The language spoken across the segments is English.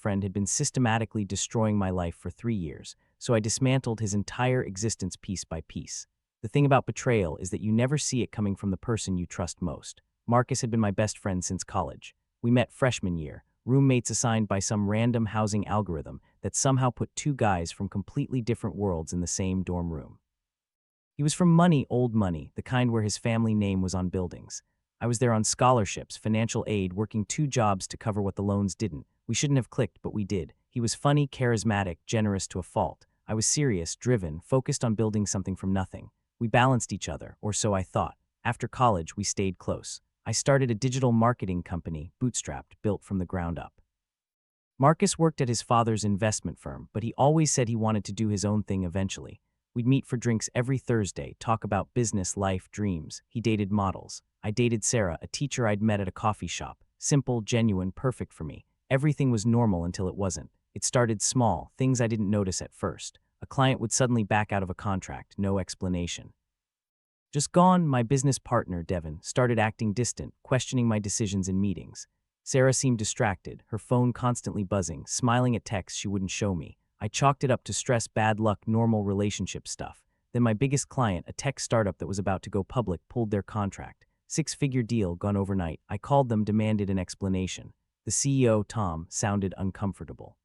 friend had been systematically destroying my life for 3 years, so I dismantled his entire existence piece by piece. The thing about betrayal is that you never see it coming from the person you trust most. Marcus had been my best friend since college. We met freshman year, roommates assigned by some random housing algorithm that somehow put two guys from completely different worlds in the same dorm room. He was from money, old money, the kind where his family name was on buildings. I was there on scholarships, financial aid, working 2 jobs to cover what the loans didn't. We shouldn't have clicked, but we did. He was funny, charismatic, generous to a fault. I was serious, driven, focused on building something from nothing. We balanced each other, or so I thought. After college, we stayed close. I started a digital marketing company, bootstrapped, built from the ground up. Marcus worked at his father's investment firm, but he always said he wanted to do his own thing eventually. We'd meet for drinks every Thursday, talk about business, life, dreams. He dated models. I dated Sarah, a teacher I'd met at a coffee shop. Simple, genuine, perfect for me. Everything was normal until it wasn't. It started small, things I didn't notice at first. A client would suddenly back out of a contract, no explanation. Just gone, my business partner, Devin, started acting distant, questioning my decisions in meetings. Sarah seemed distracted, her phone constantly buzzing, smiling at texts she wouldn't show me. I chalked it up to stress, bad luck, normal relationship stuff. Then my biggest client, a tech startup that was about to go public, pulled their contract. 6-figure deal gone overnight. I called them, demanded an explanation. The CEO, Tom, sounded uncomfortable.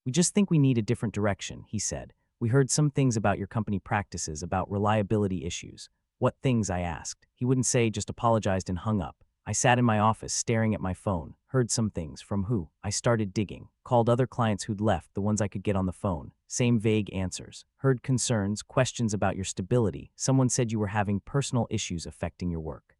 "We just think we need a different direction," he said. "We heard some things about your company practices, about reliability issues." "What things?" I asked. He wouldn't say, just apologized and hung up. I sat in my office, staring at my phone. Heard some things. From who? I started digging. Called other clients who'd left, the ones I could get on the phone. Same vague answers. Heard concerns, questions about your stability. Someone said you were having personal issues affecting your work.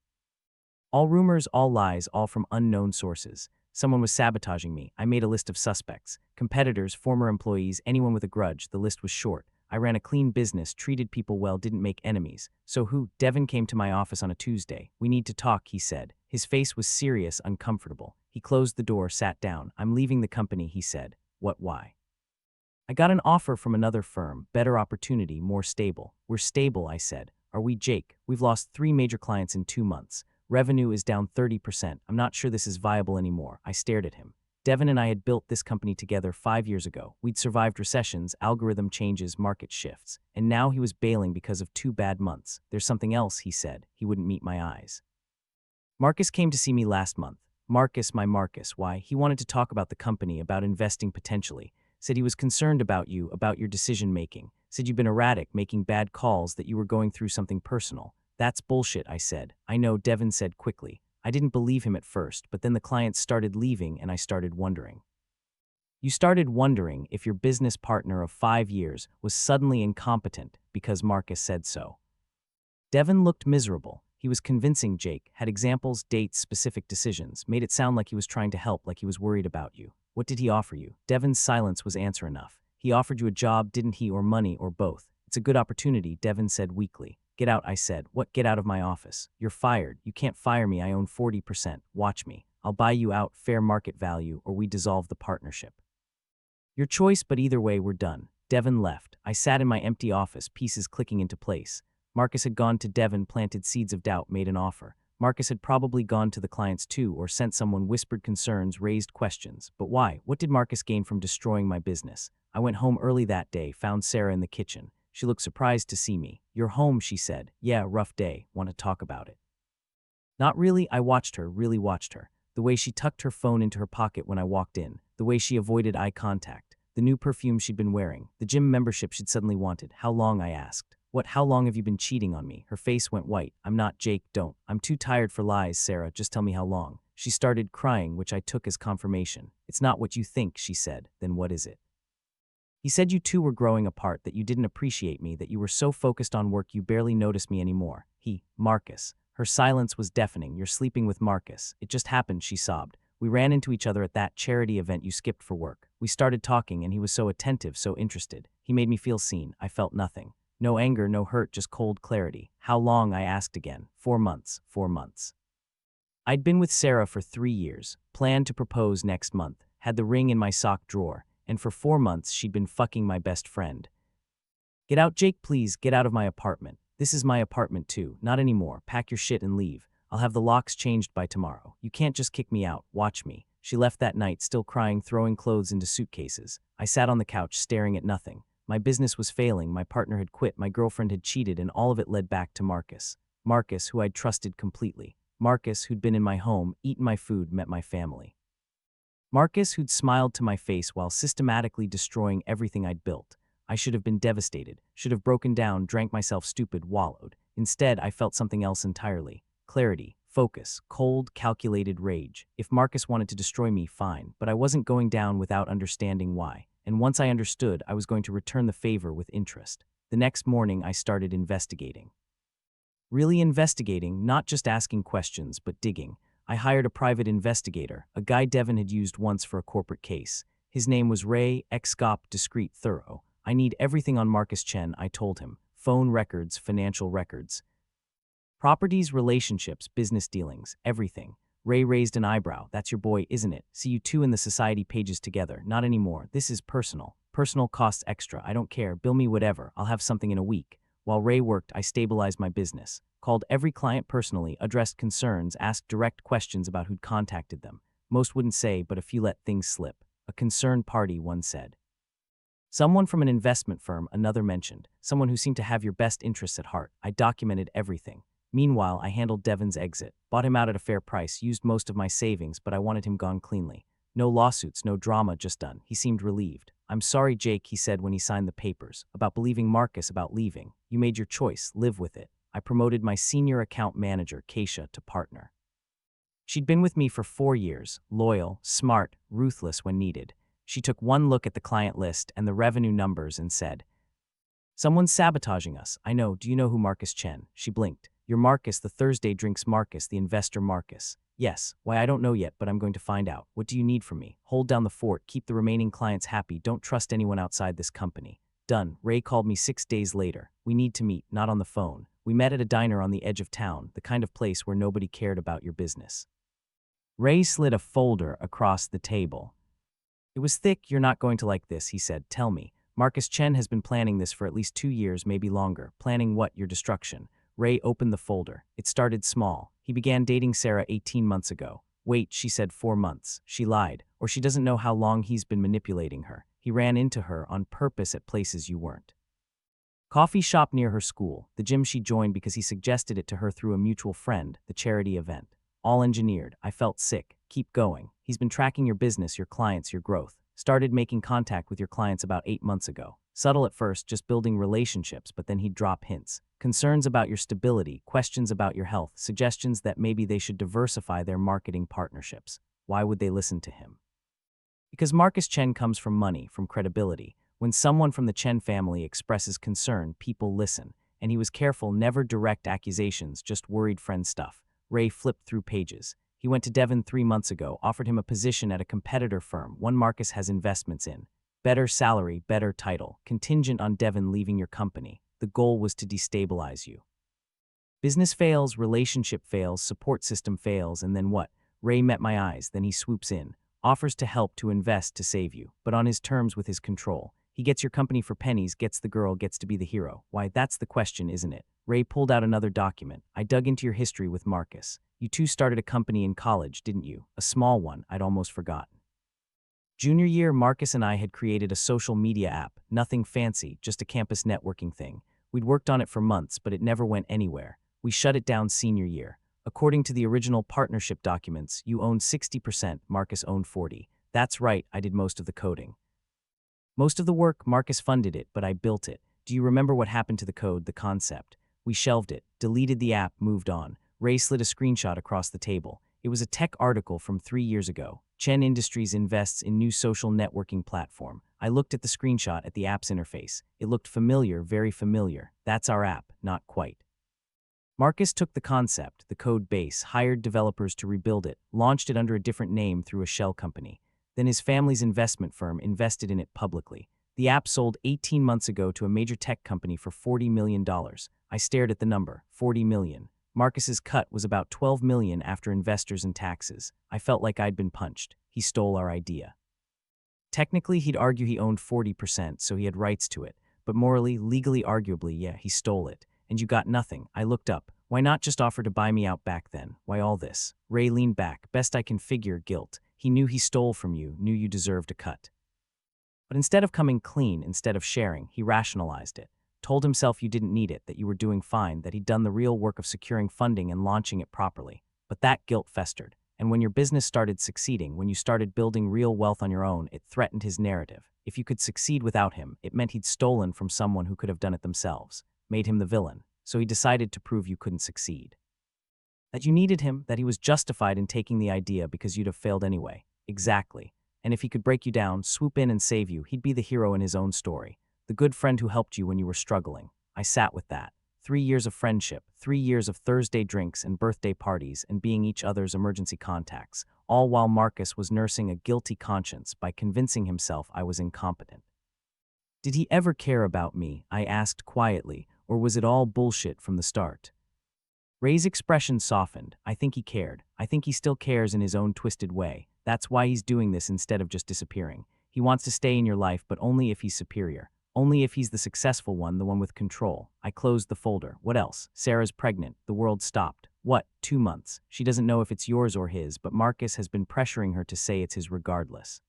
All rumors, all lies, all from unknown sources. Someone was sabotaging me. I made a list of suspects. Competitors, former employees, anyone with a grudge. The list was short. I ran a clean business, treated people well, didn't make enemies. So who? Devin came to my office on a Tuesday. "We need to talk," he said. His face was serious, uncomfortable. He closed the door, sat down. "I'm leaving the company," he said. "What, why?" "I got an offer from another firm, better opportunity, more stable." "We're stable," I said. "Are we, Jake? We've lost 3 major clients in 2 months. Revenue is down 30%. I'm not sure this is viable anymore." I stared at him. Devin and I had built this company together 5 years ago. We'd survived recessions, algorithm changes, market shifts. And now he was bailing because of 2 bad months. "There's something else," he said. He wouldn't meet my eyes. "Marcus came to see me last month." "Marcus, my Marcus, why?" "He wanted to talk about the company, about investing potentially. Said he was concerned about you, about your decision-making. Said you've been erratic, making bad calls, that you were going through something personal." "That's bullshit," I said. "I know," Devin said quickly. I didn't believe him at first, but then the clients started leaving and I started wondering. "You started wondering if your business partner of 5 years was suddenly incompetent because Marcus said so." Devin looked miserable. He was convincing, Jake, had examples, dates, specific decisions, made it sound like he was trying to help, like he was worried about you. "What did he offer you?" Devin's silence was answer enough. "He offered you a job, didn't he, or money, or both?" "It's a good opportunity," Devin said weakly. "Get out," I said. "What? Get out of my office." "You're fired. You can't fire me. I own 40%. Watch me. I'll buy you out, fair market value, or we dissolve the partnership." "Your choice, but either way, we're done." Devin left. I sat in my empty office, pieces clicking into place. Marcus had gone to Devin, planted seeds of doubt, made an offer. Marcus had probably gone to the clients too, or sent someone, whispered concerns, raised questions. But why? What did Marcus gain from destroying my business? I went home early that day, found Sarah in the kitchen. She looked surprised to see me. "You're home," she said. "Yeah, rough day. Want to talk about it?" "Not really." I watched her, really watched her. The way she tucked her phone into her pocket when I walked in. The way she avoided eye contact. The new perfume she'd been wearing. The gym membership she'd suddenly wanted. "How long?" I asked. "What? How long have you been cheating on me?" Her face went white. "I'm not, Jake, don't. I'm too tired for lies, Sarah. Just tell me how long." She started crying, which I took as confirmation. "It's not what you think," she said. "Then what is it?" "He said you two were growing apart, that you didn't appreciate me, that you were so focused on work you barely noticed me anymore." Marcus." Her silence was deafening. "You're sleeping with Marcus." "It just happened," she sobbed. "We ran into each other at that charity event you skipped for work. We started talking and he was so attentive, so interested. He made me feel seen. I felt nothing. No anger, no hurt, just cold clarity." "How long?" I asked again. 4 months. 4 months. I'd been with Sarah for 3 years, planned to propose next month, had the ring in my sock drawer. And for 4 months, she'd been fucking my best friend. "Get out, Jake, please. Get out of my apartment." "This is my apartment too." "Not anymore. Pack your shit and leave. I'll have the locks changed by tomorrow. You can't just kick me out. Watch me." She left that night, still crying, throwing clothes into suitcases. I sat on the couch, staring at nothing. My business was failing, my partner had quit, my girlfriend had cheated, and all of it led back to Marcus. Marcus, who I'd trusted completely. Marcus, who'd been in my home, eaten my food, met my family. Marcus, who'd smiled to my face while systematically destroying everything I'd built. I should have been devastated, should have broken down, drank myself stupid, wallowed. Instead, I felt something else entirely. Clarity, focus, cold, calculated rage. If Marcus wanted to destroy me, fine, but I wasn't going down without understanding why. And once I understood, I was going to return the favor with interest. The next morning, I started investigating. Really investigating, not just asking questions, but digging. I hired a private investigator, a guy Devin had used once for a corporate case. His name was Ray, ex-cop, discreet, thorough. I need everything on Marcus Chen, I told him. Phone records, financial records. Properties, relationships, business dealings, everything. Ray raised an eyebrow. That's your boy, isn't it? See you two in the society pages together. Not anymore. This is personal. Personal costs extra. I don't care. Bill me whatever. I'll have something in a week. While Ray worked, I stabilized my business. Called every client personally, addressed concerns, asked direct questions about who'd contacted them. Most wouldn't say, but a few let things slip. A concerned party, one said. Someone from an investment firm, another mentioned. Someone who seemed to have your best interests at heart. I documented everything. Meanwhile, I handled Devin's exit. Bought him out at a fair price, used most of my savings, but I wanted him gone cleanly. No lawsuits, no drama, just done. He seemed relieved. I'm sorry, Jake, he said when he signed the papers. About believing Marcus, about leaving. You made your choice, live with it. I promoted my senior account manager, Keisha, to partner. She'd been with me for 4 years, loyal, smart, ruthless when needed. She took one look at the client list and the revenue numbers and said, "Someone's sabotaging us. I know. Do you know who Marcus Chen?" She blinked. "You're Marcus, the Thursday drinks Marcus, the investor Marcus." "Yes. Why, I don't know yet, but I'm going to find out. What do you need from me?" "Hold down the fort, keep the remaining clients happy, don't trust anyone outside this company." Done. Ray called me 6 days later. "We need to meet, not on the phone." We met at a diner on the edge of town, the kind of place where nobody cared about your business. Ray slid a folder across the table. It was thick. "You're not going to like this," he said. "Tell me. Marcus Chen has been planning this for at least 2 years, maybe longer. Planning what? Your destruction." Ray opened the folder. It started small. "He began dating Sarah 18 months ago. Wait, she said 4 months. She lied. Or she doesn't know how long he's been manipulating her. He ran into her on purpose at places you weren't. Coffee shop near her school, the gym she joined because he suggested it to her through a mutual friend, the charity event. All engineered. I felt sick. Keep going. He's been tracking your business, your clients, your growth. Started making contact with your clients about 8 months ago. Subtle at first, just building relationships, but then he'd drop hints. Concerns about your stability, questions about your health, suggestions that maybe they should diversify their marketing partnerships. Why would they listen to him? Because Marcus Chen comes from money, from credibility. When someone from the Chen family expresses concern, people listen. And he was careful, never direct accusations, just worried friend stuff. Ray flipped through pages. He went to Devin 3 months ago, offered him a position at a competitor firm, one Marcus has investments in. Better salary, better title, contingent on Devin leaving your company. The goal was to destabilize you. Business fails, relationship fails, support system fails, and then what? Ray met my eyes, then he swoops in. Offers to help, to invest, to save you, but on his terms with his control. He gets your company for pennies, gets the girl, gets to be the hero. Why, that's the question, isn't it? Ray pulled out another document. I dug into your history with Marcus. You two started a company in college, didn't you? A small one, I'd almost forgotten. Junior year, Marcus and I had created a social media app. Nothing fancy, just a campus networking thing. We'd worked on it for months, but it never went anywhere. We shut it down senior year. According to the original partnership documents, you owned 60%, Marcus owned 40%. That's right, I did most of the coding. Most of the work, Marcus funded it, but I built it. Do you remember what happened to the code, the concept? We shelved it, deleted the app, moved on. Ray slid a screenshot across the table. It was a tech article from 3 years ago. Chen Industries invests in new social networking platform. I looked at the screenshot at the app's interface. It looked familiar, very familiar. That's our app, not quite. Marcus took the concept, the code base, hired developers to rebuild it, launched it under a different name through a shell company. Then his family's investment firm invested in it publicly. The app sold 18 months ago to a major tech company for $40 million. I stared at the number, 40 million. Marcus's cut was about 12 million after investors and taxes. I felt like I'd been punched. He stole our idea. Technically, he'd argue he owned 40%, so he had rights to it. But morally, legally, arguably, yeah, he stole it. And you got nothing. I looked up. Why not just offer to buy me out back then? Why all this? Ray leaned back. Best I can figure, guilt. He knew he stole from you, knew you deserved a cut. But instead of coming clean, instead of sharing, he rationalized it, told himself you didn't need it, that you were doing fine, that he'd done the real work of securing funding and launching it properly. But that guilt festered. And when your business started succeeding, when you started building real wealth on your own, it threatened his narrative. If you could succeed without him, it meant he'd stolen from someone who could have done it themselves, made him the villain. So he decided to prove you couldn't succeed. That you needed him, that he was justified in taking the idea because you'd have failed anyway. Exactly. And if he could break you down, swoop in and save you, he'd be the hero in his own story. The good friend who helped you when you were struggling. I sat with that. 3 years of friendship, 3 years of Thursday drinks and birthday parties and being each other's emergency contacts, all while Marcus was nursing a guilty conscience by convincing himself I was incompetent. Did he ever care about me? I asked quietly, or was it all bullshit from the start? Ray's expression softened. I think he cared. I think he still cares in his own twisted way. That's why he's doing this instead of just disappearing. He wants to stay in your life, but only if he's superior. Only if he's the successful one, the one with control. I closed the folder. What else? Sarah's pregnant. The world stopped. What? 2 months. She doesn't know if it's yours or his, but Marcus has been pressuring her to say it's his regardless.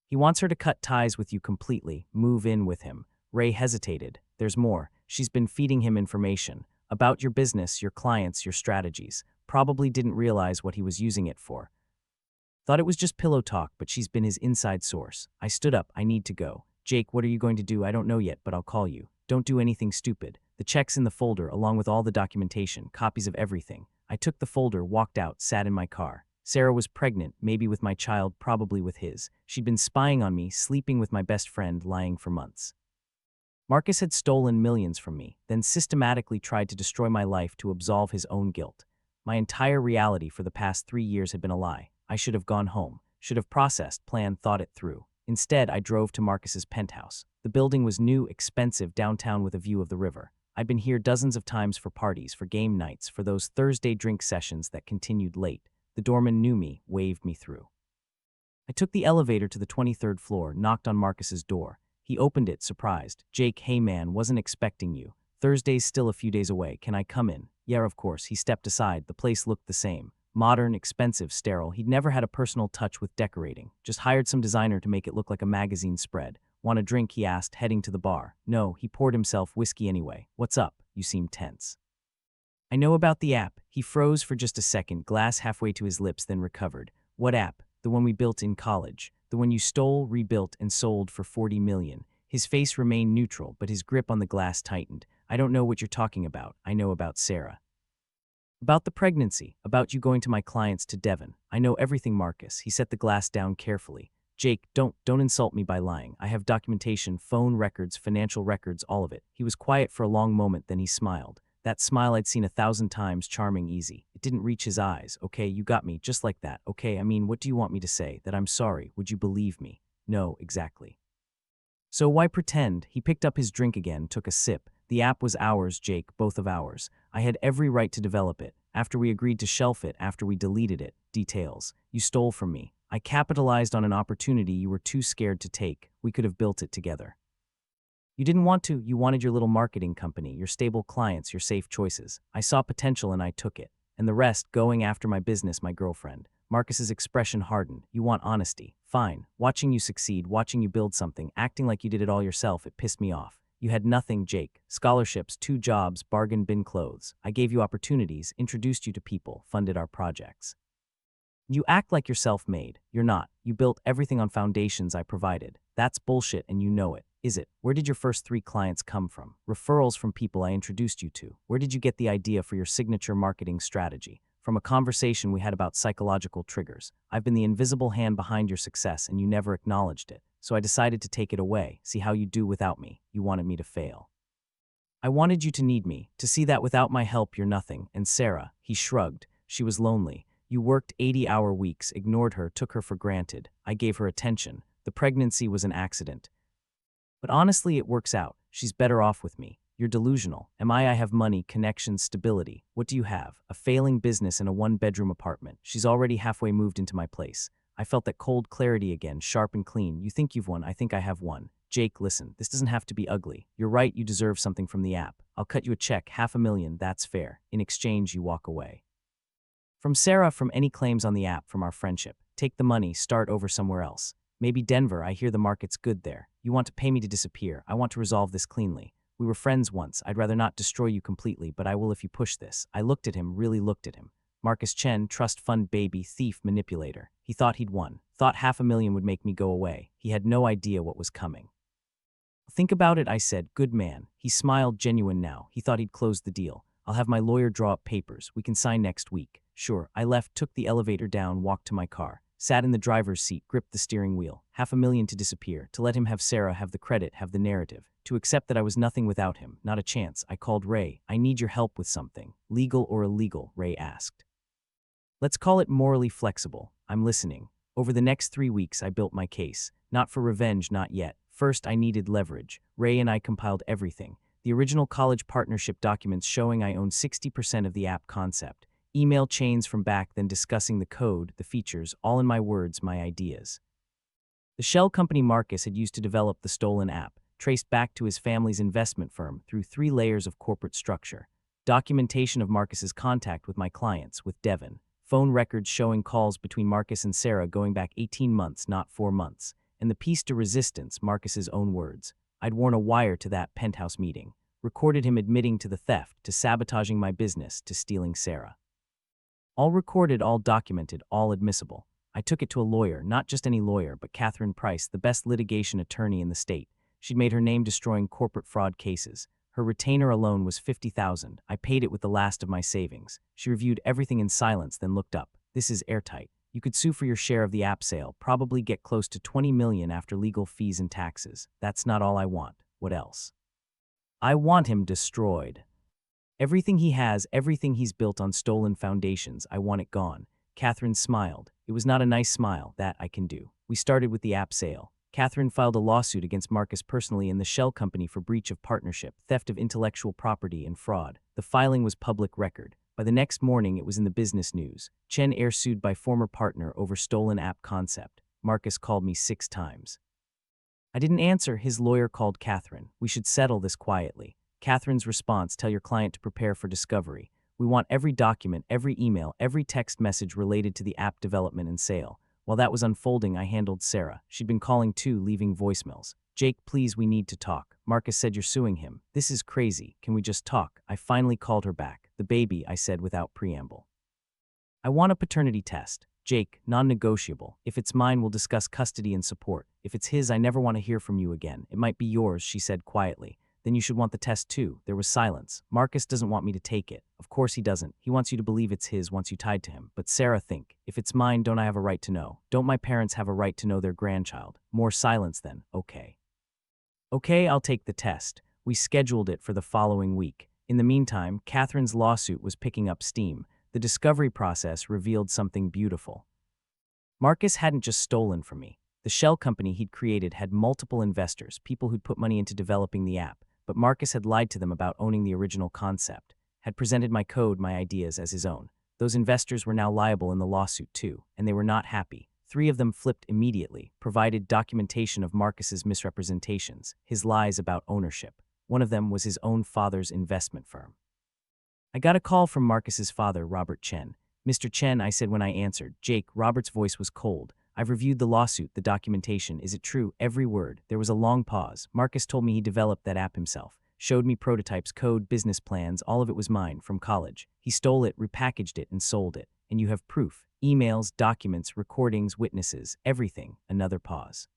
He wants her to cut ties with you completely, move in with him. Ray hesitated. There's more. She's been feeding him information about your business, your clients, your strategies. Probably didn't realize what he was using it for. Thought it was just pillow talk, but she's been his inside source. I stood up. I need to go. Jake, what are you going to do? I don't know yet, but I'll call you. Don't do anything stupid. The check's in the folder, along with all the documentation, copies of everything. I took the folder, walked out, sat in my car. Sarah was pregnant, maybe with my child, probably with his. She'd been spying on me, sleeping with my best friend, lying for months. Marcus had stolen millions from me, then systematically tried to destroy my life to absolve his own guilt. My entire reality for the past 3 years had been a lie. I should have gone home, should have processed, planned, thought it through. Instead, I drove to Marcus's penthouse. The building was new, expensive, downtown with a view of the river. I'd been here dozens of times for parties, for game nights, for those Thursday drink sessions that continued late. The doorman knew me, waved me through. I took the elevator to the 23rd floor, knocked on Marcus's door. He opened it, surprised. Jake, hey man, wasn't expecting you. Thursday's still a few days away. Can I come in? Yeah, of course. He stepped aside. The place looked the same. Modern, expensive, sterile. He'd never had a personal touch with decorating. Just hired some designer to make it look like a magazine spread. Want a drink, he asked, heading to the bar. No, he poured himself whiskey anyway. What's up? You seem tense. I know about the app. He froze for just a second, glass halfway to his lips, then recovered. What app? The one we built in college. The one you stole, rebuilt, and sold for $40 million. His face remained neutral, but his grip on the glass tightened. I don't know what you're talking about. I know about Sarah. About the pregnancy, about you going to my clients to Devon. I know everything, Marcus. He set the glass down carefully. Jake, don't insult me by lying. I have documentation, phone records, financial records, all of it. He was quiet for a long moment, then he smiled. That smile I'd seen 1,000 times, charming, easy. It didn't reach his eyes. Okay, you got me, just like that. Okay, I mean, what do you want me to say? That I'm sorry. Would you believe me? No, exactly. So why pretend? He picked up his drink again, took a sip. The app was ours, Jake, both of ours. I had every right to develop it. After we agreed to shelf it, after we deleted it. Details. You stole from me. I capitalized on an opportunity you were too scared to take. We could have built it together. You didn't want to. You wanted your little marketing company, your stable clients, your safe choices. I saw potential and I took it. And the rest, going after my business, my girlfriend. Marcus's expression hardened. You want honesty. Fine. Watching you succeed, watching you build something, acting like you did it all yourself, it pissed me off. You had nothing, Jake. Scholarships, 2 jobs, bargain bin clothes. I gave you opportunities, introduced you to people, funded our projects. You act like you're self-made. You're not. You built everything on foundations I provided. That's bullshit and you know it. Is it? Where did your first 3 clients come from? Referrals from people I introduced you to. Where did you get the idea for your signature marketing strategy? From a conversation we had about psychological triggers. I've been the invisible hand behind your success and you never acknowledged it. So I decided to take it away, see how you do without me. You wanted me to fail. I wanted you to need me, to see that without my help you're nothing. And Sarah, he shrugged. She was lonely. You worked 80-hour weeks, ignored her, took her for granted. I gave her attention. The pregnancy was an accident. But honestly, it works out. She's better off with me. You're delusional. I have money, connections, stability. What do you have? A failing business and a 1-bedroom apartment. She's already halfway moved into my place. I felt that cold clarity again, sharp and clean. You think you've won, I think I have won. Jake, listen, this doesn't have to be ugly. You're right, you deserve something from the app. I'll cut you a check, $500,000, that's fair. In exchange, you walk away. From Sarah, from any claims on the app, from our friendship. Take the money, start over somewhere else. Maybe Denver, I hear the market's good there. You want to pay me to disappear. I want to resolve this cleanly. We were friends once. I'd rather not destroy you completely, but I will if you push this. I looked at him, really looked at him. Marcus Chen, trust fund baby, thief, manipulator. He thought he'd won. Thought $500,000 would make me go away. He had no idea what was coming. Think about it, I said. Good man. He smiled, genuine now. He thought he'd closed the deal. I'll have my lawyer draw up papers. We can sign next week. Sure. I left, took the elevator down, walked to my car. Sat in the driver's seat, gripped the steering wheel. $500,000 to disappear, to let him have Sarah, have the credit, have the narrative. To accept that I was nothing without him, not a chance. I called Ray. I need your help with something. Legal or illegal, Ray asked. Let's call it morally flexible. I'm listening. Over the next 3 weeks, I built my case. Not for revenge, not yet. First, I needed leverage. Ray and I compiled everything. The original college partnership documents showing I owned 60% of the app concept. Email chains from back then discussing the code, the features, all in my words, my ideas. The shell company Marcus had used to develop the stolen app, traced back to his family's investment firm through 3 layers of corporate structure. Documentation of Marcus's contact with my clients, with Devon. Phone records showing calls between Marcus and Sarah going back 18 months, not 4 months. And the piece de resistance, Marcus's own words. I'd worn a wire to that penthouse meeting. Recorded him admitting to the theft, to sabotaging my business, to stealing Sarah. All recorded, all documented, all admissible. I took it to a lawyer, not just any lawyer, but Catherine Price, the best litigation attorney in the state. She'd made her name destroying corporate fraud cases. Her retainer alone was $50,000. I paid it with the last of my savings. She reviewed everything in silence, then looked up. This is airtight. You could sue for your share of the app sale, probably get close to $20 million after legal fees and taxes. That's not all I want. What else? I want him destroyed. Everything he has, everything he's built on stolen foundations, I want it gone. Catherine smiled. It was not a nice smile. That I can do. We started with the app sale. Catherine filed a lawsuit against Marcus personally and the shell company for breach of partnership, theft of intellectual property, and fraud. The filing was public record. By the next morning, it was in the business news. Chen Air sued by former partner over stolen app concept. Marcus called me 6 times. I didn't answer. His lawyer called Catherine. We should settle this quietly. Catherine's response, tell your client to prepare for discovery. We want every document, every email, every text message related to the app development and sale. While that was unfolding, I handled Sarah. She'd been calling too, leaving voicemails. Jake, please, we need to talk. Marcus said you're suing him. This is crazy. Can we just talk? I finally called her back. The baby, I said without preamble. I want a paternity test. Jake, non-negotiable. If it's mine, we'll discuss custody and support. If it's his, I never want to hear from you again. It might be yours, she said quietly. Then you should want the test too. There was silence. Marcus doesn't want me to take it. Of course he doesn't. He wants you to believe it's his once you tied to him. But Sarah, think. If it's mine, don't I have a right to know? Don't my parents have a right to know their grandchild? More silence then. Okay. Okay, I'll take the test. We scheduled it for the following week. In the meantime, Catherine's lawsuit was picking up steam. The discovery process revealed something beautiful. Marcus hadn't just stolen from me. The shell company he'd created had multiple investors, people who'd put money into developing the app. But Marcus had lied to them about owning the original concept, had presented my code, my ideas, as his own. Those investors were now liable in the lawsuit too, and they were not happy. 3 of them flipped immediately, provided documentation of Marcus's misrepresentations, his lies about ownership. One of them was his own father's investment firm. I got a call from Marcus's father, Robert Chen. Mr. Chen, I said when I answered. Jake, Robert's voice was cold. I've reviewed the lawsuit, the documentation. Is it true? Every word. There was a long pause. Marcus told me he developed that app himself. Showed me prototypes, code, business plans. All of it was mine, from college. He stole it, repackaged it, and sold it. And you have proof. Emails, documents, recordings, witnesses, everything. Another pause.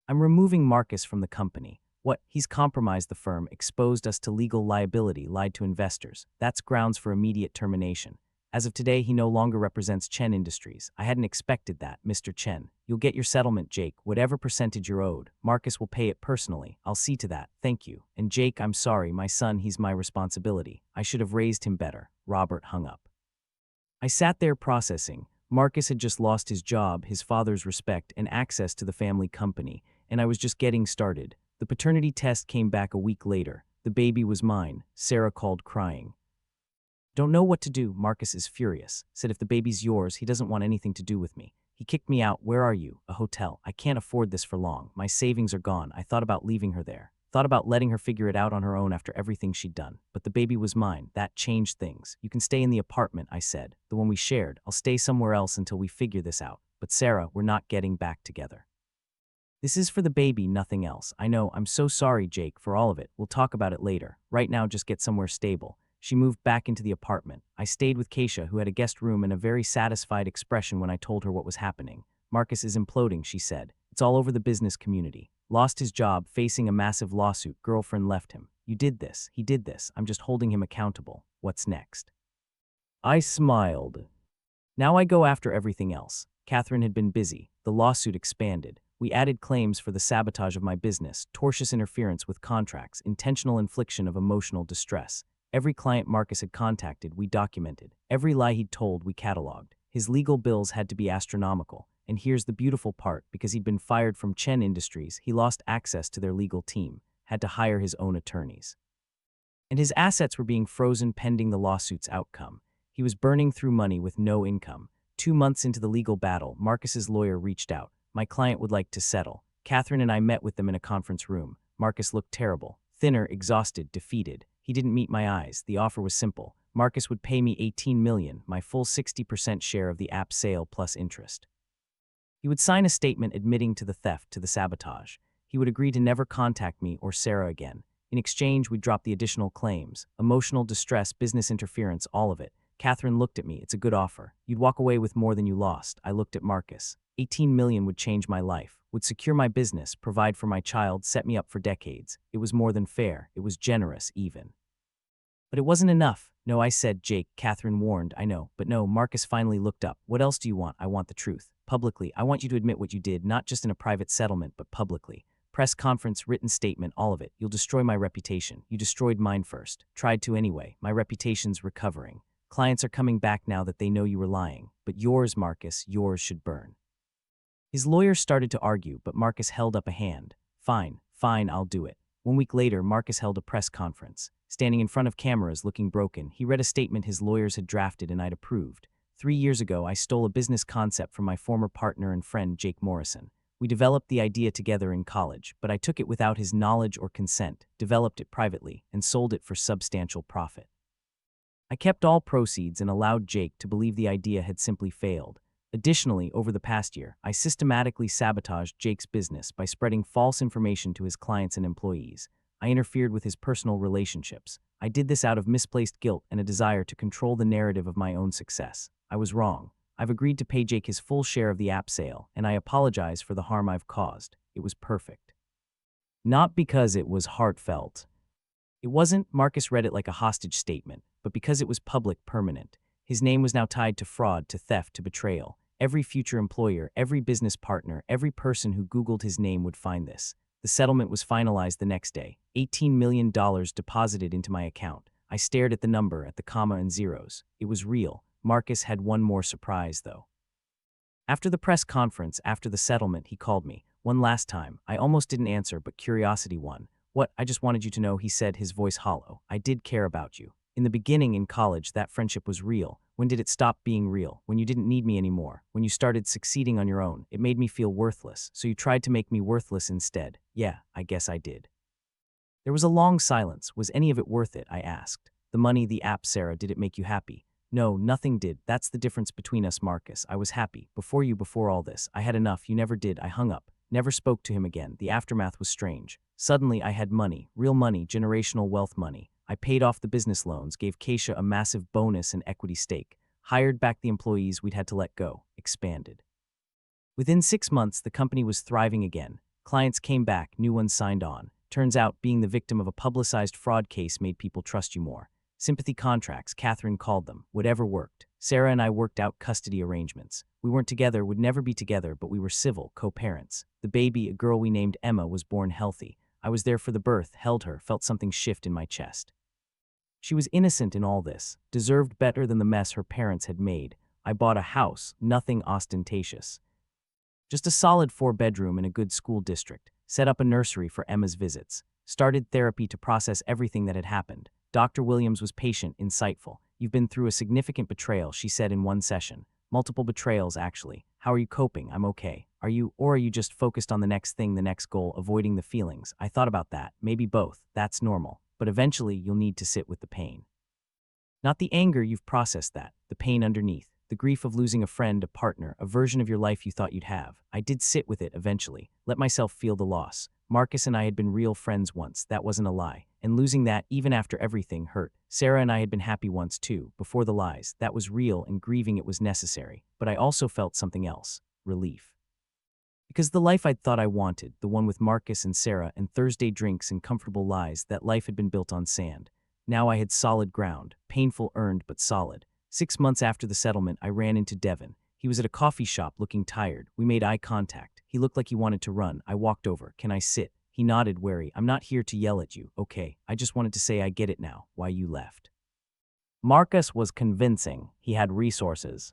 I'm removing Marcus from the company. What? He's compromised the firm, exposed us to legal liability, lied to investors. That's grounds for immediate termination. As of today, he no longer represents Chen Industries. I hadn't expected that, Mr. Chen. You'll get your settlement, Jake. Whatever percentage you're owed. Marcus will pay it personally. I'll see to that. Thank you. And Jake, I'm sorry. My son, he's my responsibility. I should have raised him better. Robert hung up. I sat there processing. Marcus had just lost his job, his father's respect, and access to the family company, and I was just getting started. The paternity test came back a week later. The baby was mine. Sarah called crying. Don't know what to do. Marcus is furious. Said if the baby's yours, he doesn't want anything to do with me. He kicked me out. Where are you? A hotel. I can't afford this for long. My savings are gone. I thought about leaving her there. Thought about letting her figure it out on her own after everything she'd done. But the baby was mine. That changed things. You can stay in the apartment, I said. The one we shared. I'll stay somewhere else until we figure this out. but Sarah, we're not getting back together. This is for the baby, nothing else. I know, I'm so sorry, Jake, for all of it. We'll talk about it later. Right now, just get somewhere stable. She moved back into the apartment. I stayed with Keisha, who had a guest room and a very satisfied expression when I told her what was happening. Marcus is imploding, she said. It's all over the business community. Lost his job, facing a massive lawsuit. Girlfriend left him. You did this. He did this. I'm just holding him accountable. What's next? I smiled. Now I go after everything else. Catherine had been busy. The lawsuit expanded. We added claims for the sabotage of my business, tortious interference with contracts, intentional infliction of emotional distress. Every client Marcus had contacted, we documented. Every lie he'd told, we cataloged. His legal bills had to be astronomical. And here's the beautiful part, because he'd been fired from Chen Industries, he lost access to their legal team, had to hire his own attorneys. And his assets were being frozen pending the lawsuit's outcome. He was burning through money with no income. 2 months into the legal battle, Marcus's lawyer reached out. My client would like to settle. Catherine and I met with them in a conference room. Marcus looked terrible. Thinner, exhausted, defeated. He didn't meet my eyes. The offer was simple. Marcus would pay me $18 million, my full 60% share of the app sale plus interest. He would sign a statement admitting to the theft, to the sabotage. He would agree to never contact me or Sarah again. In exchange, we'd drop the additional claims. Emotional distress, business interference, all of it. Catherine looked at me. It's a good offer. You'd walk away with more than you lost. I looked at Marcus. 18 million would change my life, would secure my business, provide for my child, set me up for decades. It was more than fair. It was generous, even. But it wasn't enough. No, I said, Jake. Catherine warned, I know. But no, Marcus finally looked up. What else do you want? I want the truth. Publicly, I want you to admit what you did, not just in a private settlement, but publicly. Press conference, written statement, all of it. You'll destroy my reputation. You destroyed mine first. Tried to anyway. My reputation's recovering. Clients are coming back now that they know you were lying. But yours, Marcus, yours should burn. His lawyer started to argue, but Marcus held up a hand. Fine, I'll do it. 1 week later, Marcus held a press conference. Standing in front of cameras, looking broken, he read a statement his lawyers had drafted and I'd approved. 3 years ago, I stole a business concept from my former partner and friend, Jake Morrison. We developed the idea together in college, but I took it without his knowledge or consent, developed it privately, and sold it for substantial profit. I kept all proceeds and allowed Jake to believe the idea had simply failed. Additionally, over the past year, I systematically sabotaged Jake's business by spreading false information to his clients and employees. I interfered with his personal relationships. I did this out of misplaced guilt and a desire to control the narrative of my own success. I was wrong. I've agreed to pay Jake his full share of the app sale, and I apologize for the harm I've caused. It was perfect. Not because it was heartfelt. It wasn't. Marcus read it like a hostage statement, but because it was public, permanent. His name was now tied to fraud, to theft, to betrayal. Every future employer, every business partner, every person who Googled his name would find this. The settlement was finalized the next day. $18 million deposited into my account. I stared at the number, at the comma and zeros. It was real. Marcus had one more surprise, though. After the press conference, after the settlement, he called me. One last time. I almost didn't answer, but curiosity won. What? I just wanted you to know, he said, his voice hollow. I did care about you. In the beginning, in college, that friendship was real. When did it stop being real? When you didn't need me anymore. When you started succeeding on your own. It made me feel worthless, so you tried to make me worthless instead. Yeah, I guess I did. There was a long silence. Was any of it worth it? I asked. The money, the app, Sarah, did it make you happy? No, nothing did. That's the difference between us, Marcus. I was happy. Before you, before all this. I had enough. You never did. I hung up. Never spoke to him again. The aftermath was strange. Suddenly, I had money. Real money. Generational wealth money. I paid off the business loans, gave Keisha a massive bonus and equity stake, hired back the employees we'd had to let go, expanded. Within 6 months, the company was thriving again. Clients came back, new ones signed on. Turns out, being the victim of a publicized fraud case made people trust you more. Sympathy contracts, Catherine called them. Whatever worked. Sarah and I worked out custody arrangements. We weren't together, would never be together, but we were civil, co-parents. The baby, a girl we named Emma, was born healthy. I was there for the birth, held her, felt something shift in my chest. She was innocent in all this, deserved better than the mess her parents had made. I bought a house, nothing ostentatious. Just a solid 4-bedroom in a good school district, set up a nursery for Emma's visits, started therapy to process everything that had happened. Dr. Williams was patient, insightful. You've been through a significant betrayal, she said in one session. Multiple betrayals, actually. How are you coping? I'm okay. Are you just focused on the next thing, the next goal, avoiding the feelings? I thought about that. Maybe both. That's normal. But eventually you'll need to sit with the pain. Not the anger, you've processed that. The pain underneath. the grief of losing a friend, a partner, a version of your life you thought you'd have. I did sit with it eventually, let myself feel the loss. Marcus and I had been real friends once, that wasn't a lie. And losing that, even after everything, hurt. Sarah and I had been happy once too, before the lies. That was real, and grieving it was necessary. But I also felt something else. Relief. Because the life I'd thought I wanted, the one with Marcus and Sarah and Thursday drinks and comfortable lies, that life had been built on sand. Now I had solid ground, painful earned but solid. 6 months after the settlement, I ran into Devin. He was at a coffee shop looking tired. We made eye contact. He looked like he wanted to run. I walked over. Can I sit? He nodded, wary. I'm not here to yell at you. Okay, I just wanted to say I get it now, why you left. Marcus was convincing. He had resources.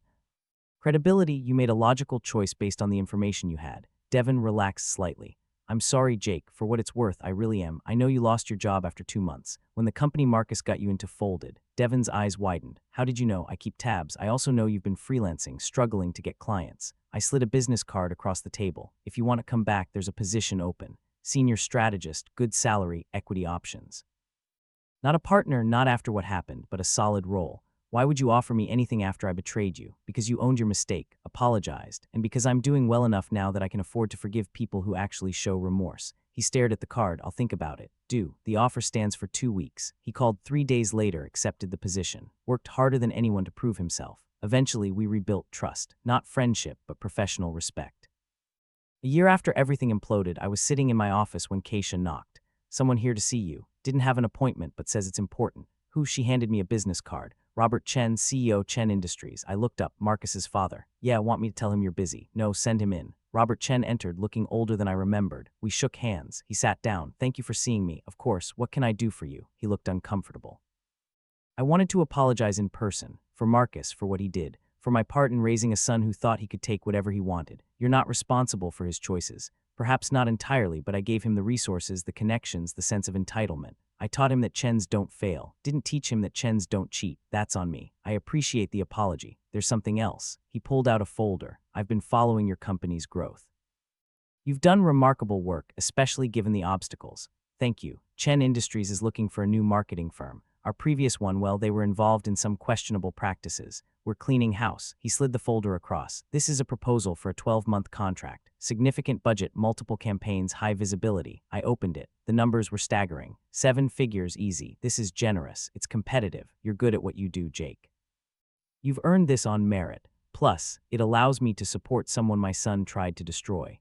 Credibility, you made a logical choice based on the information you had. Devin relaxed slightly. I'm sorry, Jake. For what it's worth, I really am. I know you lost your job after 2 months. When the company Marcus got you into folded. Devin's eyes widened. How did you know? I keep tabs. I also know you've been freelancing, struggling to get clients. I slid a business card across the table. If you want to come back, there's a position open. Senior strategist, good salary, equity options. Not a partner, not after what happened, but a solid role. Why would you offer me anything after I betrayed you? Because you owned your mistake, apologized, and because I'm doing well enough now that I can afford to forgive people who actually show remorse. He stared at the card. I'll think about it. The offer stands for 2 weeks. He called 3 days later, accepted the position. Worked harder than anyone to prove himself. Eventually, we rebuilt trust. Not friendship, but professional respect. A year after everything imploded, I was sitting in my office when Keisha knocked. Someone here to see you. Didn't have an appointment, but says it's important. Who? She handed me a business card. Robert Chen, CEO, Chen Industries. I looked up. Marcus's father. Yeah, want me to tell him you're busy? No, send him in. Robert Chen entered, looking older than I remembered. We shook hands. He sat down. Thank you for seeing me. Of course, what can I do for you? He looked uncomfortable. I wanted to apologize in person. For Marcus, for what he did. For my part in raising a son who thought he could take whatever he wanted. You're not responsible for his choices. Perhaps not entirely, but I gave him the resources, the connections, the sense of entitlement. I taught him that Chens don't fail. Didn't teach him that Chens don't cheat. That's on me. I appreciate the apology. There's something else. He pulled out a folder. I've been following your company's growth. You've done remarkable work, especially given the obstacles. Thank you. Chen Industries is looking for a new marketing firm. Our previous one, well, they were involved in some questionable practices. We're cleaning house. He slid the folder across. This is a proposal for a 12-month contract. Significant budget, multiple campaigns, high visibility. I opened it. The numbers were staggering. 7 figures, easy. This is generous. It's competitive. You're good at what you do, Jake. You've earned this on merit. Plus, it allows me to support someone my son tried to destroy.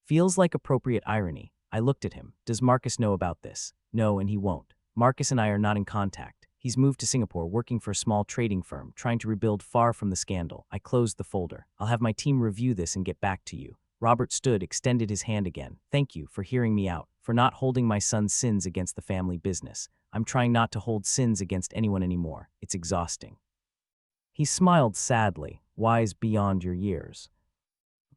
Feels like appropriate irony. I looked at him. Does Marcus know about this? No, and he won't. Marcus and I are not in contact. He's moved to Singapore, working for a small trading firm, trying to rebuild far from the scandal. I closed the folder. I'll have my team review this and get back to you. Robert stood, extended his hand again. Thank you for hearing me out, for not holding my son's sins against the family business. I'm trying not to hold sins against anyone anymore. It's exhausting. He smiled sadly, wise beyond your years.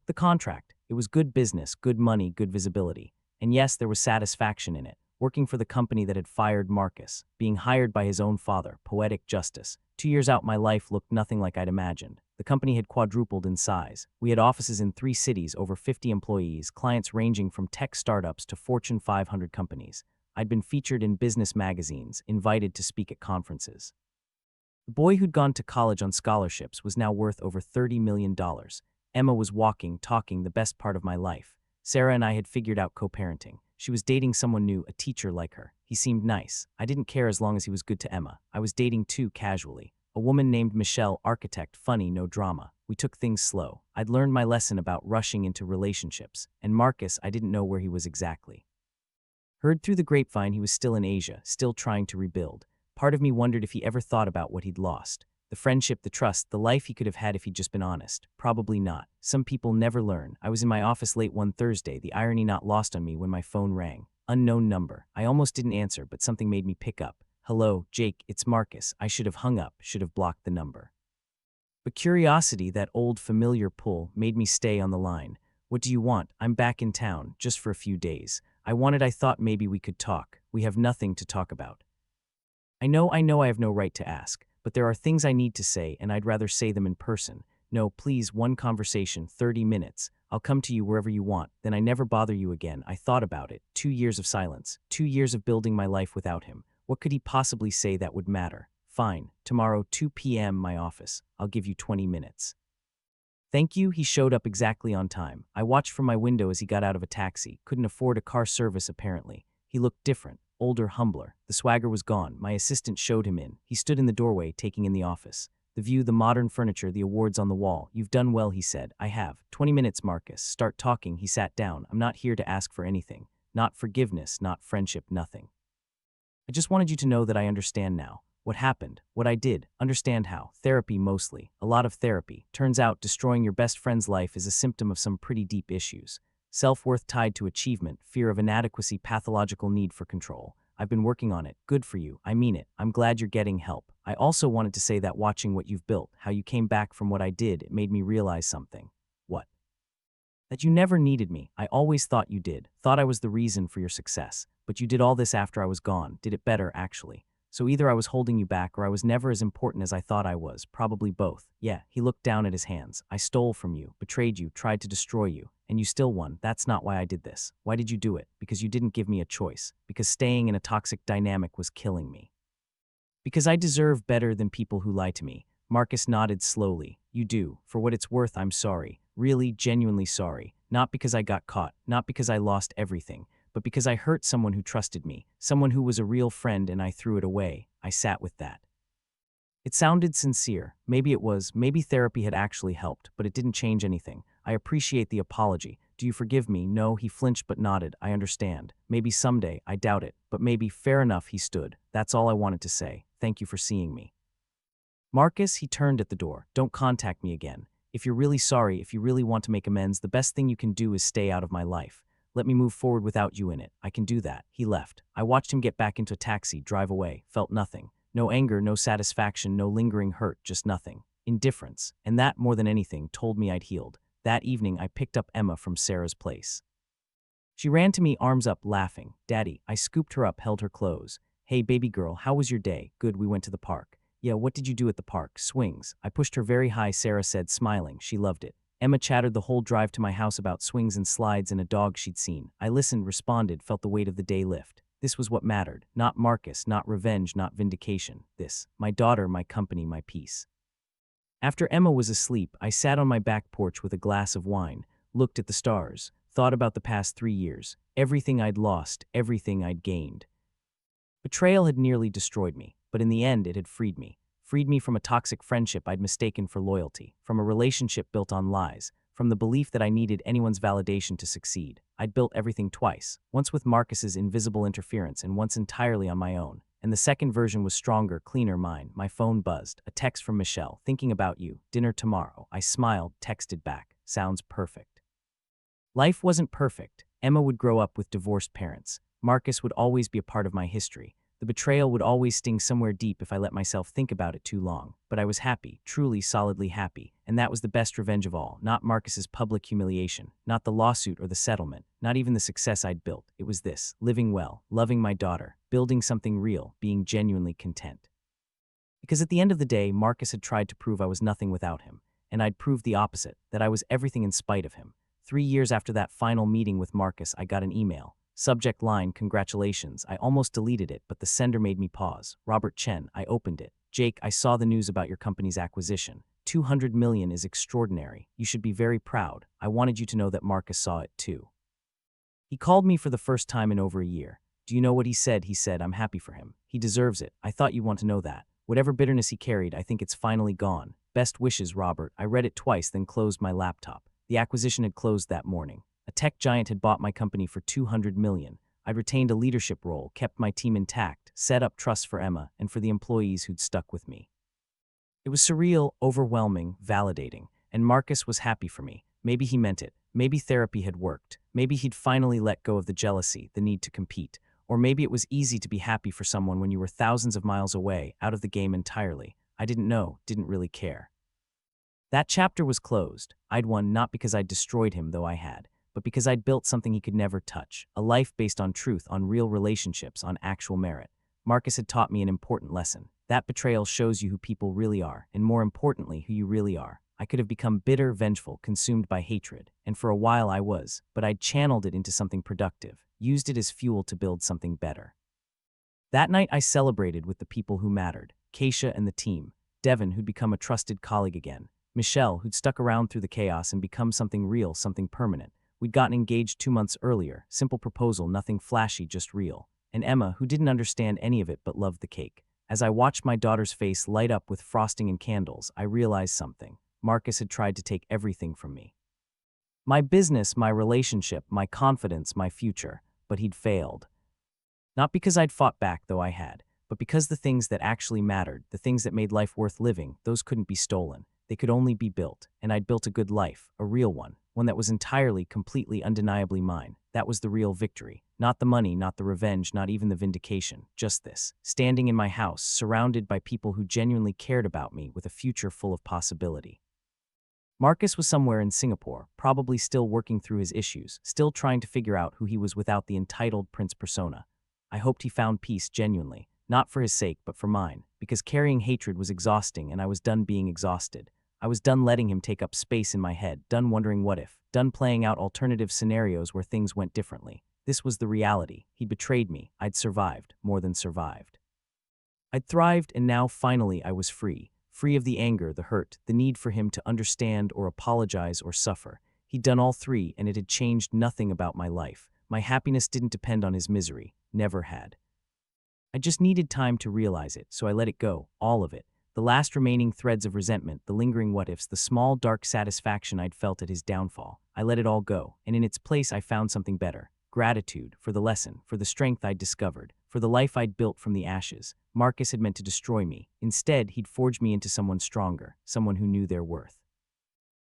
The contract. It was good business, good money, good visibility. And yes, there was satisfaction in it. Working for the company that had fired Marcus, being hired by his own father, poetic justice. 2 years out, my life looked nothing like I'd imagined. The company had quadrupled in size. We had offices in 3 cities, over 50 employees, clients ranging from tech startups to Fortune 500 companies. I'd been featured in business magazines, invited to speak at conferences. The boy who'd gone to college on scholarships was now worth over $30 million. Emma was walking, talking, the best part of my life. Sarah and I had figured out co-parenting. She was dating someone new, a teacher like her. He seemed nice. I didn't care as long as he was good to Emma. I was dating too, casually. A woman named Michelle, architect, funny, no drama. We took things slow. I'd learned my lesson about rushing into relationships. And Marcus, I didn't know where he was exactly. Heard through the grapevine he was still in Asia, still trying to rebuild. Part of me wondered if he ever thought about what he'd lost. The friendship, the trust, the life he could have had if he'd just been honest. Probably not. Some people never learn. I was in my office late one Thursday, the irony not lost on me when my phone rang. Unknown number. I almost didn't answer, but something made me pick up. Hello, Jake, it's Marcus. I should have hung up, should have blocked the number. But curiosity, that old familiar pull, made me stay on the line. What do you want? I'm back in town, just for a few days. I thought maybe we could talk. We have nothing to talk about. I know I have no right to ask. But there are things I need to say, and I'd rather say them in person. No, please, one conversation, 30 minutes. I'll come to you wherever you want, then I never bother you again. I thought about it. 2 years of silence. 2 years of building my life without him. What could he possibly say that would matter? Fine, tomorrow 2 p.m. my office. I'll give you 20 minutes. Thank you, he showed up exactly on time. I watched from my window as he got out of a taxi. Couldn't afford a car service apparently. He looked different, older, humbler. The swagger was gone. My assistant showed him in. He stood in the doorway, taking in the office. The view, the modern furniture, the awards on the wall. You've done well, he said. I have. 20 minutes, Marcus. Start talking. He sat down. I'm not here to ask for anything. Not forgiveness, not friendship, nothing. I just wanted you to know that I understand now. What happened, what I did, understand how. Therapy mostly, a lot of therapy. Turns out destroying your best friend's life is a symptom of some pretty deep issues. Self-worth tied to achievement, fear of inadequacy, pathological need for control. I've been working on it. Good for you. I mean it. I'm glad you're getting help. I also wanted to say that watching what you've built, how you came back from what I did, it made me realize something. What? That you never needed me. I always thought you did. Thought I was the reason for your success. But you did all this after I was gone. Did it better, actually. So either I was holding you back or I was never as important as I thought I was. Probably both. Yeah, he looked down at his hands. I stole from you, betrayed you, tried to destroy you. And you still won. That's not why I did this. Why did you do it? Because you didn't give me a choice. Because staying in a toxic dynamic was killing me. Because I deserve better than people who lie to me. Marcus nodded slowly. You do. For what it's worth, I'm sorry. Really, genuinely sorry. Not because I got caught. Not because I lost everything. But because I hurt someone who trusted me, someone who was a real friend, and I threw it away. I sat with that. It sounded sincere. Maybe it was. Maybe therapy had actually helped, but it didn't change anything. I appreciate the apology. Do you forgive me? No, he flinched but nodded. I understand. Maybe someday. I doubt it. But maybe. Fair enough, he stood. That's all I wanted to say. Thank you for seeing me. Marcus, he turned at the door. Don't contact me again. If you're really sorry, if you really want to make amends, the best thing you can do is stay out of my life. Let me move forward without you in it. I can do that. He left. I watched him get back into a taxi, drive away. Felt nothing. No anger, no satisfaction, no lingering hurt, just nothing. Indifference. And that, more than anything, told me I'd healed. That evening, I picked up Emma from Sarah's place. She ran to me, arms up, laughing. Daddy. I scooped her up, held her close. Hey, baby girl, how was your day? Good, we went to the park. Yeah, what did you do at the park? Swings. I pushed her very high, Sarah said, smiling. She loved it. Emma chattered the whole drive to my house about swings and slides and a dog she'd seen. I listened, responded, felt the weight of the day lift. This was what mattered. Not Marcus, not revenge, not vindication. This. My daughter, my company, my peace. After Emma was asleep, I sat on my back porch with a glass of wine, looked at the stars, thought about the past 3 years, everything I'd lost, everything I'd gained. Betrayal had nearly destroyed me, but in the end it had freed me. Freed me from a toxic friendship I'd mistaken for loyalty, from a relationship built on lies, from the belief that I needed anyone's validation to succeed. I'd built everything twice, once with Marcus's invisible interference and once entirely on my own. And the second version was stronger, cleaner mine. My phone buzzed. A text from Michelle. Thinking about you. Dinner tomorrow. I smiled, texted back. Sounds perfect. Life wasn't perfect. Emma would grow up with divorced parents. Marcus would always be a part of my history. The betrayal would always sting somewhere deep if I let myself think about it too long. But I was happy, truly, solidly happy. And that was the best revenge of all. Not Marcus's public humiliation. Not the lawsuit or the settlement. Not even the success I'd built. It was this. Living well. Loving my daughter. Building something real. Being genuinely content. Because at the end of the day, Marcus had tried to prove I was nothing without him. And I'd proved the opposite. That I was everything in spite of him. 3 years after that final meeting with Marcus, I got an email. Subject line, congratulations. I almost deleted it, but the sender made me pause. Robert Chen. I opened it. Jake, I saw the news about your company's acquisition. 200 million is extraordinary. You should be very proud. I wanted you to know that Marcus saw it too. He called me for the first time in over a year. Do you know what he said? He said, I'm happy for him. He deserves it. I thought you'd want to know that. Whatever bitterness he carried, I think it's finally gone. Best wishes, Robert. I read it twice, then closed my laptop. The acquisition had closed that morning. A tech giant had bought my company for 200 million. I'd retained a leadership role, kept my team intact, set up trust for Emma and for the employees who'd stuck with me. It was surreal, overwhelming, validating, and Marcus was happy for me. Maybe he meant it. Maybe therapy had worked. Maybe he'd finally let go of the jealousy, the need to compete. Or maybe it was easy to be happy for someone when you were thousands of miles away, out of the game entirely. I didn't know, didn't really care. That chapter was closed. I'd won not because I'd destroyed him, though I had, but because I'd built something he could never touch, a life based on truth, on real relationships, on actual merit. Marcus had taught me an important lesson. That betrayal shows you who people really are, and more importantly, who you really are. I could have become bitter, vengeful, consumed by hatred, and for a while I was, but I'd channeled it into something productive, used it as fuel to build something better. That night I celebrated with the people who mattered. Keisha and the team, Devin, who'd become a trusted colleague again, Michelle, who'd stuck around through the chaos and become something real, something permanent. We'd gotten engaged 2 months earlier, simple proposal, nothing flashy, just real. And Emma, who didn't understand any of it but loved the cake. As I watched my daughter's face light up with frosting and candles, I realized something. Marcus had tried to take everything from me. My business, my relationship, my confidence, my future. But he'd failed. Not because I'd fought back, though I had, but because the things that actually mattered, the things that made life worth living, those couldn't be stolen. They could only be built, and I'd built a good life, a real one that was entirely, completely, undeniably mine. That was the real victory. Not the money, not the revenge, not even the vindication, just this. Standing in my house, surrounded by people who genuinely cared about me, with a future full of possibility. Marcus was somewhere in Singapore, probably still working through his issues, still trying to figure out who he was without the entitled prince persona. I hoped he found peace genuinely, not for his sake but for mine, because carrying hatred was exhausting and I was done being exhausted. I was done letting him take up space in my head, done wondering what if, done playing out alternative scenarios where things went differently. This was the reality. He'd betrayed me. I'd survived, more than survived. I'd thrived, and now finally I was free. Free of the anger, the hurt, the need for him to understand or apologize or suffer. He'd done all three, and it had changed nothing about my life. My happiness didn't depend on his misery. Never had. I just needed time to realize it, so I let it go, all of it. The last remaining threads of resentment, the lingering what-ifs, the small, dark satisfaction I'd felt at his downfall. I let it all go, and in its place I found something better. Gratitude for the lesson, for the strength I'd discovered, for the life I'd built from the ashes. Marcus had meant to destroy me. Instead, he'd forged me into someone stronger, someone who knew their worth.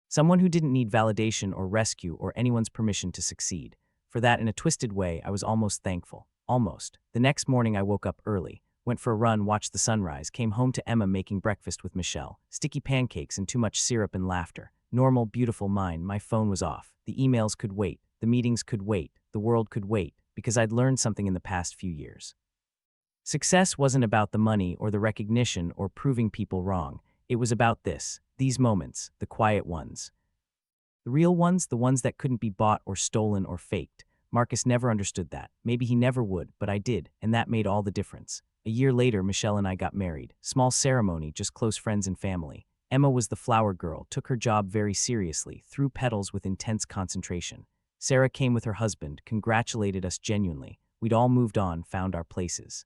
Someone who didn't need validation or rescue or anyone's permission to succeed. For that, in a twisted way, I was almost thankful. Almost. The next morning I woke up early, went for a run, watched the sunrise, came home to Emma making breakfast with Michelle, sticky pancakes and too much syrup and laughter. Normal, beautiful mind. My phone was off. The emails could wait. The meetings could wait. The world could wait, because I'd learned something in the past few years. Success wasn't about the money or the recognition or proving people wrong. It was about these moments, the quiet ones. The real ones, the ones that couldn't be bought or stolen or faked. Marcus never understood that. Maybe he never would, but I did, and that made all the difference. A year later, Michelle and I got married. Small ceremony, just close friends and family. Emma was the flower girl, took her job very seriously, threw petals with intense concentration. Sarah came with her husband, congratulated us genuinely. We'd all moved on, found our places.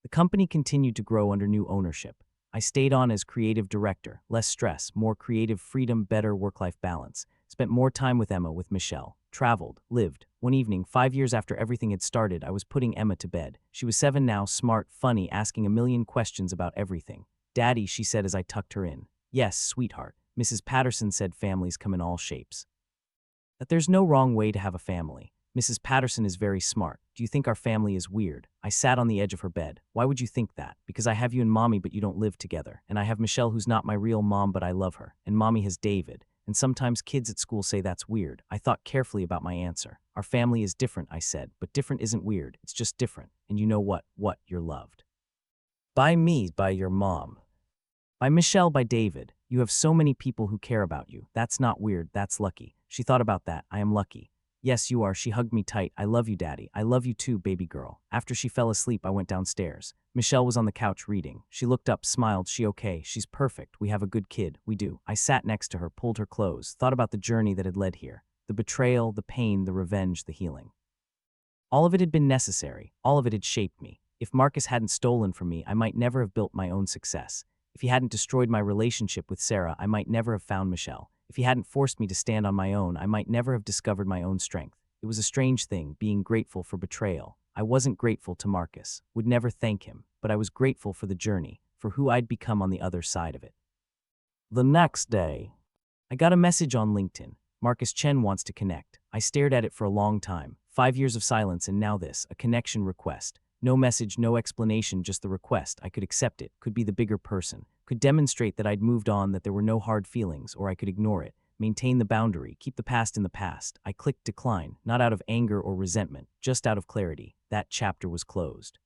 The company continued to grow under new ownership. I stayed on as creative director, less stress, more creative freedom, better work-life balance. Spent more time with Emma, with Michelle. Traveled, lived. One evening, 5 years after everything had started, I was putting Emma to bed. She was 7 now, smart, funny, asking a million questions about everything. "Daddy," she said as I tucked her in. "Yes, sweetheart." Mrs. Patterson said families come in all shapes. That there's no wrong way to have a family. Mrs. Patterson is very smart. Do you think our family is weird? I sat on the edge of her bed. Why would you think that? Because I have you and Mommy, but you don't live together. And I have Michelle, who's not my real mom, but I love her. And Mommy has David. And sometimes kids at school say that's weird. I thought carefully about my answer. Our family is different, I said, but different isn't weird. It's just different. And you know what? You're loved. By me, by your mom. By Michelle, by David. You have so many people who care about you. That's not weird, that's lucky. She thought about that. I am lucky. Yes, you are. She hugged me tight. I love you, Daddy. I love you too, baby girl. After she fell asleep, I went downstairs. Michelle was on the couch reading. She looked up, smiled. She okay. She's perfect. We have a good kid. We do. I sat next to her, pulled her close, thought about the journey that had led here. The betrayal, the pain, the revenge, the healing. All of it had been necessary. All of it had shaped me. If Marcus hadn't stolen from me, I might never have built my own success. If he hadn't destroyed my relationship with Sarah, I might never have found Michelle. If he hadn't forced me to stand on my own, I might never have discovered my own strength. It was a strange thing, being grateful for betrayal. I wasn't grateful to Marcus, would never thank him, but I was grateful for the journey, for who I'd become on the other side of it. The next day, I got a message on LinkedIn. Marcus Chen wants to connect. I stared at it for a long time. 5 years of silence, and now this, a connection request. No message, no explanation, just the request. I could accept it, could be the bigger person, could demonstrate that I'd moved on, that there were no hard feelings, or I could ignore it, maintain the boundary, keep the past in the past. I clicked decline, not out of anger or resentment, just out of clarity. That chapter was closed.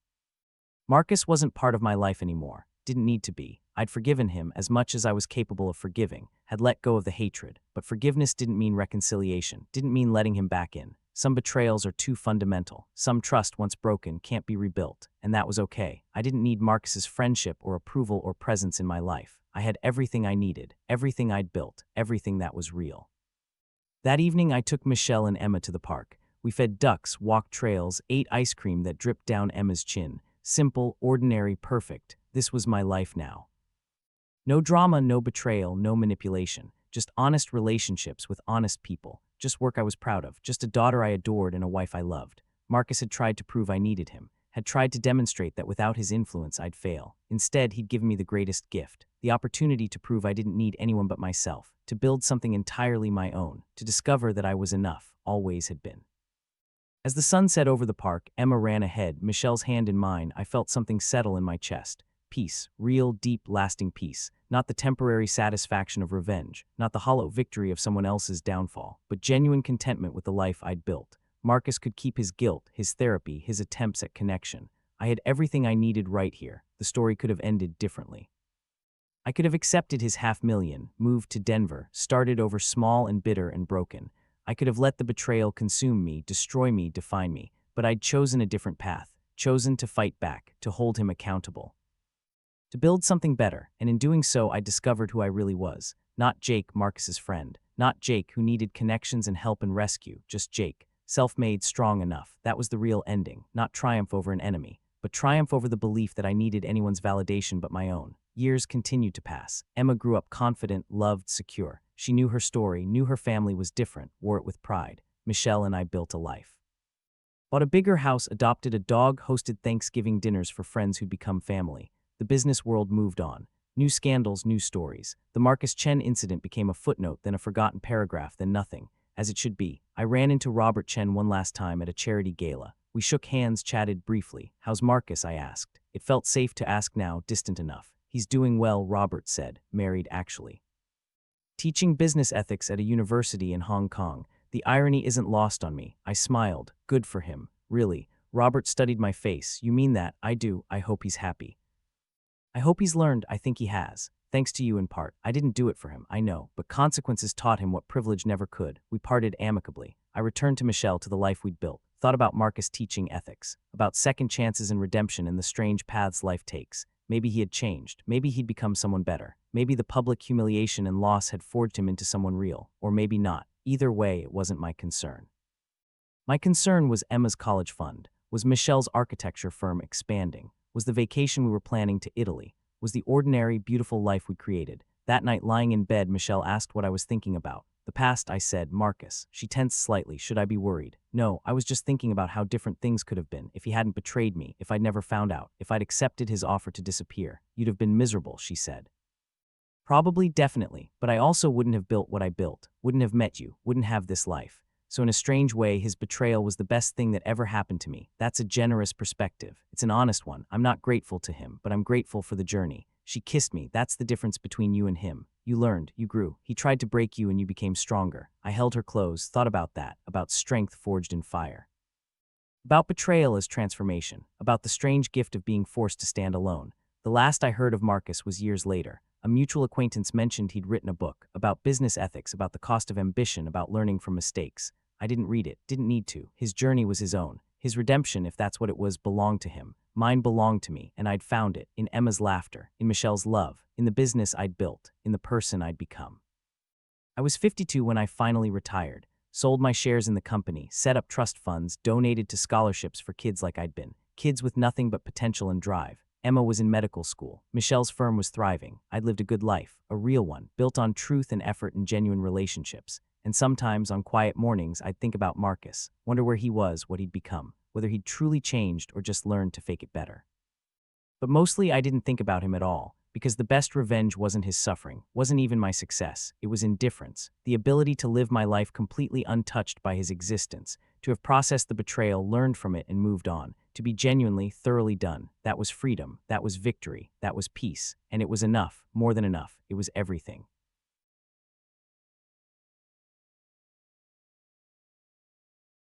Marcus wasn't part of my life anymore, didn't need to be. I'd forgiven him as much as I was capable of forgiving, had let go of the hatred, but forgiveness didn't mean reconciliation, didn't mean letting him back in. Some betrayals are too fundamental. Some trust, once broken, can't be rebuilt. And that was okay. I didn't need Marcus's friendship or approval or presence in my life. I had everything I needed, everything I'd built, everything that was real. That evening, I took Michelle and Emma to the park. We fed ducks, walked trails, ate ice cream that dripped down Emma's chin. Simple, ordinary, perfect. This was my life now. No drama, no betrayal, no manipulation. Just honest relationships with honest people. Just work I was proud of. Just a daughter I adored and a wife I loved. Marcus had tried to prove I needed him. Had tried to demonstrate that without his influence I'd fail. Instead, he'd given me the greatest gift. The opportunity to prove I didn't need anyone but myself. To build something entirely my own. To discover that I was enough. Always had been. As the sun set over the park, Emma ran ahead, Michelle's hand in mine. I felt something settle in my chest. Peace. Real, deep, lasting peace. Not the temporary satisfaction of revenge. Not the hollow victory of someone else's downfall. But genuine contentment with the life I'd built. Marcus could keep his guilt, his therapy, his attempts at connection. I had everything I needed right here. The story could have ended differently. I could have accepted his $500,000, moved to Denver, started over small and bitter and broken. I could have let the betrayal consume me, destroy me, define me. But I'd chosen a different path. Chosen to fight back, to hold him accountable. To build something better, and in doing so I discovered who I really was. Not Jake, Marcus's friend. Not Jake, who needed connections and help and rescue. Just Jake. Self-made, strong enough. That was the real ending. Not triumph over an enemy, but triumph over the belief that I needed anyone's validation but my own. Years continued to pass. Emma grew up confident, loved, secure. She knew her story, knew her family was different, wore it with pride. Michelle and I built a life. Bought a bigger house, adopted a dog, hosted Thanksgiving dinners for friends who'd become family. The business world moved on. New scandals, new stories. The Marcus Chen incident became a footnote, then a forgotten paragraph, then nothing. As it should be. I ran into Robert Chen one last time at a charity gala. We shook hands, chatted briefly. How's Marcus? I asked. It felt safe to ask now, distant enough. He's doing well, Robert said. Married, actually. Teaching business ethics at a university in Hong Kong. The irony isn't lost on me. I smiled. Good for him. Really. Robert studied my face. You mean that? I do. I hope he's happy. I hope he's learned. I think he has. Thanks to you in part. I didn't do it for him, I know, but consequences taught him what privilege never could. We parted amicably. I returned to Michelle, to the life we'd built. Thought about Marcus teaching ethics, about second chances and redemption and the strange paths life takes. Maybe he had changed. Maybe he'd become someone better. Maybe the public humiliation and loss had forged him into someone real. Or maybe not. Either way, it wasn't my concern. My concern was Emma's college fund. Was Michelle's architecture firm expanding? Was the vacation we were planning to Italy? Was the ordinary, beautiful life we created? That night, lying in bed, Michelle asked what I was thinking about. The past, I said. Marcus. She tensed slightly. Should I be worried? No, I was just thinking about how different things could have been if he hadn't betrayed me, if I'd never found out, if I'd accepted his offer to disappear. You'd have been miserable, she said. Probably, definitely, but I also wouldn't have built what I built, wouldn't have met you, wouldn't have this life. So in a strange way, his betrayal was the best thing that ever happened to me. That's a generous perspective. It's an honest one. I'm not grateful to him, but I'm grateful for the journey. She kissed me. That's the difference between you and him. You learned, you grew. He tried to break you and you became stronger. I held her close, thought about that, about strength forged in fire. About betrayal as transformation, about the strange gift of being forced to stand alone. The last I heard of Marcus was years later. A mutual acquaintance mentioned he'd written a book about business ethics, about the cost of ambition, about learning from mistakes. I didn't read it, didn't need to. His journey was his own. His redemption, if that's what it was, belonged to him. Mine belonged to me, and I'd found it in Emma's laughter, in Michelle's love, in the business I'd built, in the person I'd become. I was 52 when I finally retired, sold my shares in the company, set up trust funds, donated to scholarships for kids like I'd been, kids with nothing but potential and drive. Emma was in medical school. Michelle's firm was thriving. I'd lived a good life, a real one, built on truth and effort and genuine relationships. And sometimes, on quiet mornings, I'd think about Marcus, wonder where he was, what he'd become, whether he'd truly changed or just learned to fake it better. But mostly I didn't think about him at all, because the best revenge wasn't his suffering, wasn't even my success. It was indifference, the ability to live my life completely untouched by his existence, to have processed the betrayal, learned from it, and moved on, to be genuinely, thoroughly done. That was freedom, that was victory, that was peace, and it was enough, more than enough. It was everything.